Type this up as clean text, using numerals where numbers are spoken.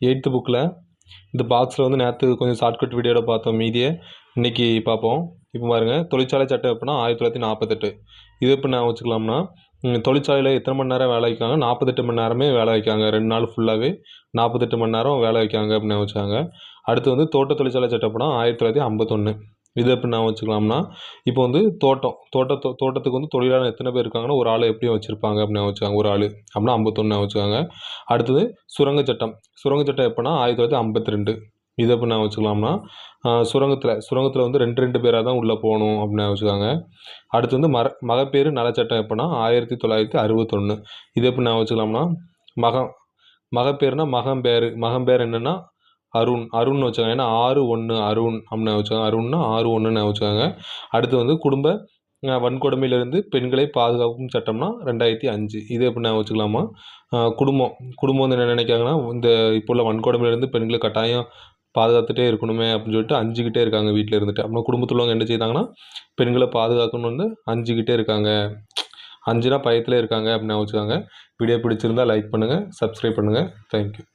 8th புக்கில் இந்த பாக்ஸில் வந்து நேற்று கொஞ்சம் ஷார்ட்கட் வீடியோவில் பார்த்தோம். மீதியை இன்றைக்கி பார்ப்போம். இப்போ பாருங்கள், தொழிற்சாலை சட்டம் எப்படின்னா 1948. இது எப்படி நான் வச்சுக்கலாம்னா, தொழிற்சாலையில் எத்தனை மணி நேரம் வேலை வைக்காங்க? 48 மணி நேரமே வேலை வைக்காங்க. 2 நாள் ஃபுல்லாகவே 48 மணி நேரம் வேலை வைக்காங்க அப்படின்னு வச்சாங்க. அடுத்து வந்து தோட்ட தொழிற்சாலை சட்டம் எப்படின்னா 1951. இது எப்படி நான் வச்சுக்கலாம்னா, இப்போ வந்து தோட்டத்துக்கு வந்து தொழிலாளர் எத்தனை பேர் இருக்காங்கன்னா, ஒரு ஆள் எப்படியும் வச்சுருப்பாங்க அப்படின்னு வச்சுக்காங்க. ஒரு ஆள் அப்படின்னா 51 வச்சுக்காங்க. அடுத்தது சுரங்க சட்டம் எப்படின்னா 1952. இது எப்படி நான் வச்சுக்கலாம்னா, சுரங்கத்தில் வந்து 2 பேராக தான் உள்ளே போகணும் அப்படின்னு வச்சுக்காங்க. அடுத்து வந்து மகப்பேறு நலச்சட்டம் எப்படின்னா 1961. இது எப்படி நான் வச்சுக்கலாம்னா, மகப்பேறுனா மகம்பேர் என்னென்னா அருண் வச்சுக்காங்க. ஏன்னா 6-1 அருண் அப்படின்னு வச்சுக்காங்க. அருண்னா 6-1 வச்சுக்காங்க. அடுத்து வந்து குடும்ப வன்கொடுமையிலிருந்து பெண்களை பாதுகாக்கும் சட்டம்னா 2005. இது எப்படி நான் வச்சுக்கலாமா, குடும்பம் வந்து என்ன நினைக்காங்கன்னா, இந்த இப்போ உள்ள வன்கொடுமையிலேருந்து பெண்களை கட்டாயம் பாதுகாத்துட்டே இருக்கணுமே அப்படின்னு சொல்லிட்டு அஞ்சுக்கிட்டே இருக்காங்க வீட்டில் இருந்துட்டு. அப்படின்னா குடும்பத்தில் உள்ளவங்க என்ன செய்தாங்கன்னா, பெண்களை பாதுகாக்கணும்னு வந்து அஞ்சுக்கிட்டே இருக்காங்க. அஞ்சுனா பயத்தில் இருக்காங்க அப்படின்னு வச்சுக்காங்க. வீடியோ பிடிச்சிருந்தால் லைக் பண்ணுங்கள், சப்ஸ்கிரைப் பண்ணுங்கள். தேங்க்யூ.